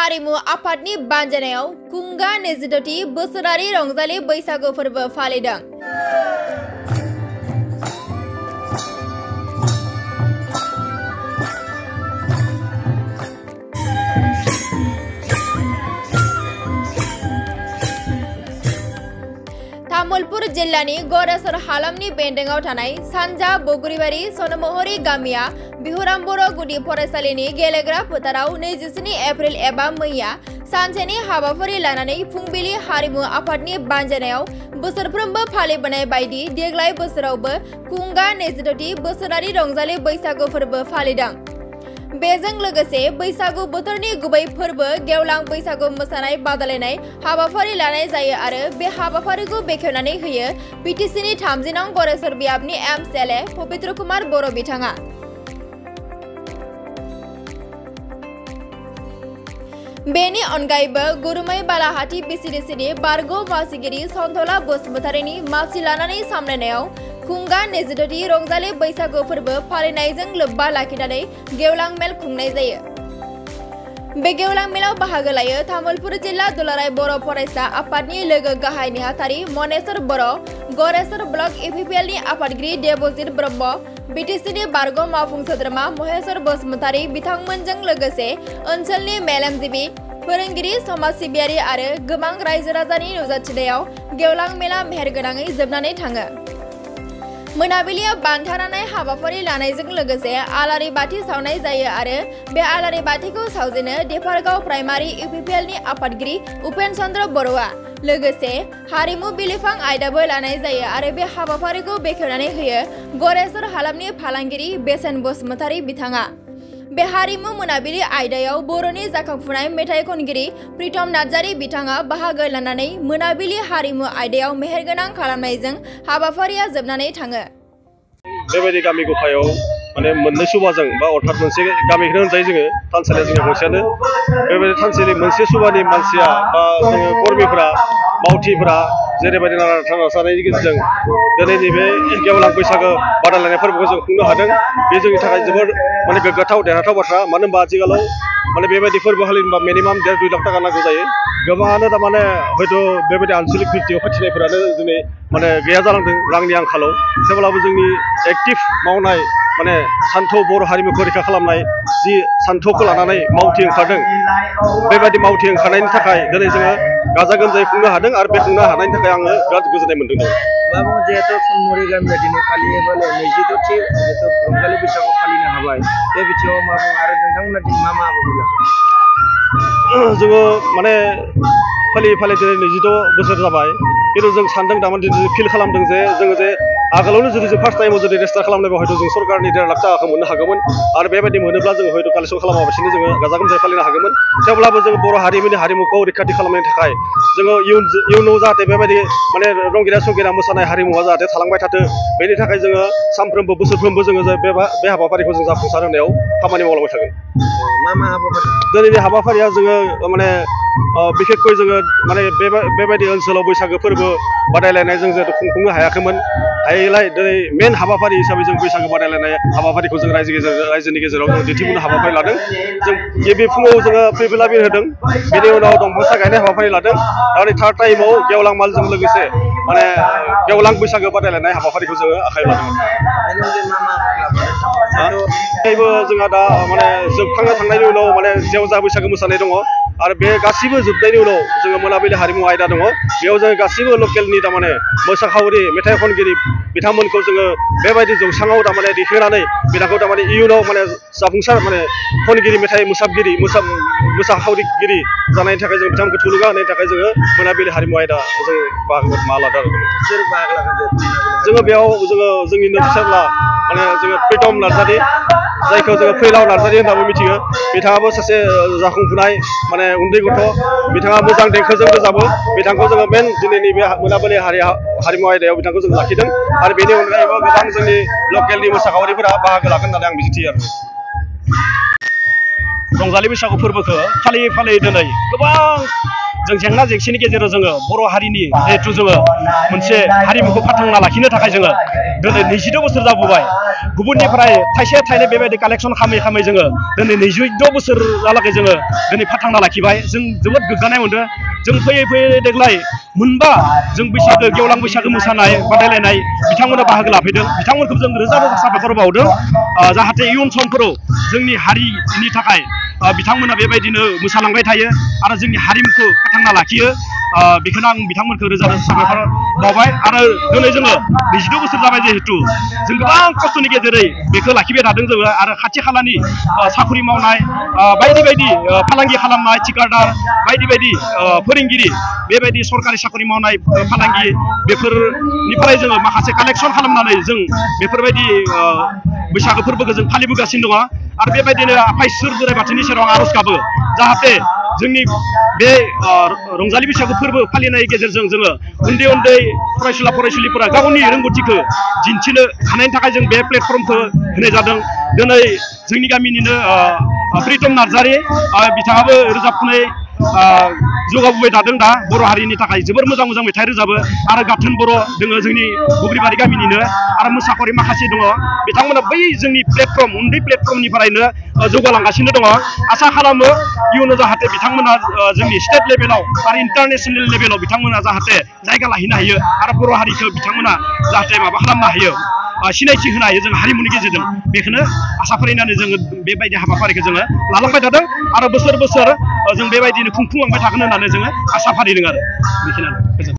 हारिमु आफादनि बानजायनायाव कुंगा 26थि बोसोरारि रंजालि बैसागु फोरबो फालिदों। तामुलपुर जिल्लानि गरेसर हालामनि बेन्दोंआव थानाय सानजा बगुरिबारि सनमहरी गामिया बिहुराम बर' गुदि फरायसालिनि गेलेग्रा फोथाराव 27 एप्रिल एबा मैया सानसेनि हाबाफारि लानानै फुंबिलि हारिमु आफादनि बानजायनायाव बोसोरफ्रोमबो फालिबोनाय बायदि देग्लाय बोसोरावबो कुंगा 26थि बोसोरारि रंजालि बैसागु फोरबो फालिदों। बेजों लोगोसे बैसागु बोथोरनि गुबै फोरबो गेवलां बैसागु मोसानाय बादायलायनाय हाबाफारि लानाय जायो आरो बे हाबाफारिखौ बेखेवनानै होयो बिटिसिनि 30 नं गरेसर बियाबनि एमसिएलए पबित्र कुमार बर' बिथाङा। बेनि अनगायैबो गुरुमै बालाहाटी बिसिडिसिनि बारग' मासिगिरि सन्तला बसुमतारिनि मासि लानानै सामलायनायाव कुंगा 26थि रंजालि बैसागु फोरबो फालिनायजों लोब्बा लाखिनानै गेवलां मेल खुंनाय जायो। बे गेवलां मेलाव बाहागो लायो तामुलपुर जिल्ला दुलाराय बर' फरायसा आफादनि लोगो गाहाय नेहाथारि मनेश्वर बर', गरेसर ब्लक इउपिपिएलनि आफादगिरि देबजित ब्रह्म, बिटिसिनि बारग' मावफुं सोद्रोमा महेश्वर बसुमतारि बिथांमोनजों लोगोसे ओनसोलनि मेलेमजिबि फोरोंगिरि समाज सिबियारि आरो गोबां रायजो राजानि नुजाथिनायाव गेवलां मेला मेहेरगोनाङै जोबनानै थाङो। मोनाबिलियाव बान्था राननाय हाबाफारि लानायजों लोगोसे आलारि बाथि सावनाय जायो आरो बे आलारि बाथिखौ सावजेनो देफारगाव प्राइमारि इउपिपिएलनि आफादगिरि उपेन चन्द्र बर'आ। लोगोसे हारिमु बिलिफां आयदाबो लानाय जायो आरो बे हाबाफारिखौ बेखेवनानै होयो गरेसर हालामनि फालांगिरि बेसेन बसुमतारि बिथाङा। बे हारिमु मोनाबिलि आयदायाव बर'नि जाखांफुनाय मेथाइ खनगिरि प्रितम नार्जारी बिथाङा बाहागो लानानै मोनाबिलि हारिमु आयदायाव मेहेरगोनां खालामनायजों हाबाफारिया जोबनानै थाङो। बेबायदि गामि गफायाव माने मोननै सुबाजों बा अर्थात मोनसे गामिखौनो होनजायो जोङो थानसालिया जोंनि गंसेयानो। बेबायदि थानसालि मोनसे सुबानि मानसिया बा जोङो कर्मिफोरा मावथिफोरा जेरैबायदि नांना थानायनि गेजेरजों दिनैनि बे गेवलां बैसागो बादायलायनाय फोरबोखौ जों खुंनो हादों। बे जोंनि थाखाय जोबोद माने गोग्गाथाव देरहाथाव बाथ्रा। मानो होनबा आथिखालाव माने बेबायदि फोरबो फालिनोबा मिनिमाम 1.5-2 लाख थाखा नांगौ जायो। गोबाङानो थारमाने हयथ' बेबायदि आनसलिक भित्तियाव फाथिनायफोरानो दिनै माने गैया जालांदों रांनि आंखालाव। थेवब्लाबो जोंनि एक्टिभ मावनाय माने सान्थौ बर' हारिमुखौ रैखा खालामनाय जि सान्थौखौ लानानै मावथि ओंखारदों, बेबायदि मावथि ओंखारनायनि थाखाय दिनै जोङो गाजा गोमजायै खुंनो हादों आरो बे खुंनो हानायनि थाखाय आङो बिराद गोजोननाय मोन्दों। बाबु जिहेतु सनमहरी गामिया दिनै फालियो 26थि रंजालि बैसागु फालिनो हाबाय, बे बिथिङाव मा बुङो आरो नोंथांमोना दिनै मा हाबाफारि लाखो? जोङो माने फालियै फालियै दिनै 26 बोसोर जाबाय, खिन्थु जों सानदों थारमाने दिनै फिल खालामदों जे जोङो जे आगोलावनो जुदि जों फार्स्ट टाइमाव जुदि रेजिस्टार खालामनायबा हयथ' जों सरकारनि 1.5 लाख थाखाखौ मोननो हागौमोन आरो बेबायदि मोनोब्ला जोङो हयथ' कालेक्सन खालामालासिनो जोङो गाजा गोमजायै फालिनो हागौमोन। थेवब्लाबो जों बर' हारिमुनि हारिमुखौ रैखाथि खालामनायनि थाखाय जोङो इयुनाव जाहाथे बेबायदि माने रंगिना संगिना मोसानाय हारिमुवा जाहाथे थालांबाय थाथों, बेनि थाखाय जोङो सानफ्रोमबो बोसोरफ्रोमबो जोङो बे हाबाफारिखौ जों जाफुंसार होनायाव खामानि मावलांबाय थागोन। मा हाबाफारि? दिनैनि हाबाफारिया जोङो माने बिखेखকৈ जोङो माने बेबायदि ओनसोलाव बैसागो फोरबो बादायलायनाय जों जिहेतु खुंफुंनो हायाखैमोन। हायैलाय दिनै मेन हाबाफारि हिसाबै जों बैसागो बादायलायनाय हाबाफारिखौ जों रायजोनि गेजेराव जों दिन्थिफुंनो हाबाफारि लादों। जों गिबि फुङाव जोङो फैबोला बिर होदों, बेनि उनाव दंफां गायनाय हाबाफारि लादों आरो थार्ड टाइमाव गेवलां मालजों लोगोसे माने गेवलां बैसागो बादायलायनाय हाबाफारिखौ जोङो आखायाव लादों। जोंहा दा माने जोबखांना थांनायनि उनाव माने जेवजा बैसागो मोसानाय दङ आरो बे गासिबो जोबनायनि उनाव जोङो मोनाबिलि हारिमु आयदा दङ। बेयाव जोङो गासिबो लकेलनि थारमाने मोसाखावरि मेथाइ खनगिरि बिथांमोनखौ जोङो बेबायदि जौसाङाव थारमाने दिखोनानै बिथांखौ थारमाने इयुनाव माने जाफुंसार माने खनगिरि मेथाइ मोसागिरि मोसाखावरिगिरि जानायनि थाखाय जों बिथांमोनखौ थुलुंगा होनायनि थाखाय जोङो मोनाबिलि हारिमु आयदा जों बाहागो लादों आरो सोर बाहागो लागोन? जोङो बेयाव जोंनिनो फिसाज्ला माने जोङो प्रितम नार्जारी, जायखौ जोङो फैलाव नार्जारी होननानै मिथियो। बिथाङाबो सासे जाखांफुनाय माने उन्दै गथ', बिथाङा मोजां देंखोजों रोजाबो। बिथांखौ जोङो मेन दिनैनि बे मोनाबिलि हारिमु आयदायाव बिथांखौ जों लाखिदों आरो बेनि अनगायैबो गोबां जोंनि लकेलनि मोसाखावरिफोरा बाहागो लागोन होननानै आं मिजिंथियो आरो। रंजालि बैसागु फोरबोखौ फालियै फालियै दिनै गोबां जों जेंना जेंसिनि गेजेराव जोङो बर' हारिनि जिहेथु जोङो मोनसे हारिमुखौ फोथांना लाखिनो थाखाय जोङो दिनै 22 बोसोर जाबोबाय गुबुननिफ्राय थाइसे थाइनै बेबायदि कालेक्सन खालामै जोङो दिनै 26 बोसोरहालागै जोङो दिनै फोथांना लाखिबाय जों जोबोद गोग्गानाय मोनदों जों फैयै देग्लाय मोनबा जों बैसागो गेवलां बैसागो मोसानाय बादायलायनाय बिथांमोना बाहागो लाफैदों बिथांमोनखौ जों रोजा रोजा साबायखर बावदों जाहाथे इयुन समफोराव जोंनि हारिनि थाखाय बिथांमोना बेबायदिनो मोसालांबाय थायो आरो जोंनि हारिमुखौ फोथांना लाखियो बेखौनो आं बिथांमोनखौ रोजा रोजा साबायखर बावबाय आरो दिनै जोङो 22 बोसोर जाबाय जिहेतु जों गोबां खस्थ'नि गेजेरै बेखौ लाखिबाय थादों जोङो आरो खाथि खालानि साख्रि मावनाय बायदि बायदि फालांगि खालामनाय थिकादार बायदि बायदि फोरोंगिरि बेबायदि सरकारि साख्रि मावनाय फालांगि बेफोरनिफ्राय जोङो माखासे कालेक्सन खालामनानै जों बेफोरबायदि बैसागो फोरबोखौ जों फालिबोगासिनो दङ आरो बेबायदिनो आफा इसोर बोराइ बाथौनि सेराव आर'ज गाबो जाहाथे जोंनि बे रंजालि बैसागु फोरबो फालिनायनि गेजेरजों जोङो उन्दै उन्दै फरायसुला फरायसुलिफोरा गावनि रोंगौथिखौ दिन्थिनो हानायनि थाखाय जों बे प्लेटफर्मखौ होनाय जादों दिनै जोंनि गामिनिनो प्रितम नार्जारि बिथाङाबो रोजाबनाय जौगाबोबाय थादों दा बर' हारिनि थाखाय जोबोर मोजां मोजां मेथाइ रोजाबो आरो गाथोन बर' दोङो जोंनि बुग्रिबारि गामिनिनो आरो मोसाखावरि माखासे दङ बिथांमोना बै जोंनि प्लेटफर्म उन्दै प्लेटफर्मनिफ्रायनो जौगालांगासिनो दङ आसा खालामो इयुनाव जाहाथे बिथांमोना जोंनि स्टेट लेभेलाव आरो इन्टारनेसनेल लेभेलाव बिथांमोना जाहाथे जायगा लाहैनो हायो आरो बर' हारिखौ बिथांमोना जाहाथे माबा खालामनो हायो सिनायथि होनो हायो जों हारिमुनि गेजेरजों बेखौनो आसा फारिनानै जोङो बेबायदि हाबाफारिखौ जोङो लालांबाय थादों आरो बोसोर बोसोर जों बेबायदिनो खुंफुंलांबाय थागोन होननानै जोङो आसा फारिदों आरो बेखिनियानो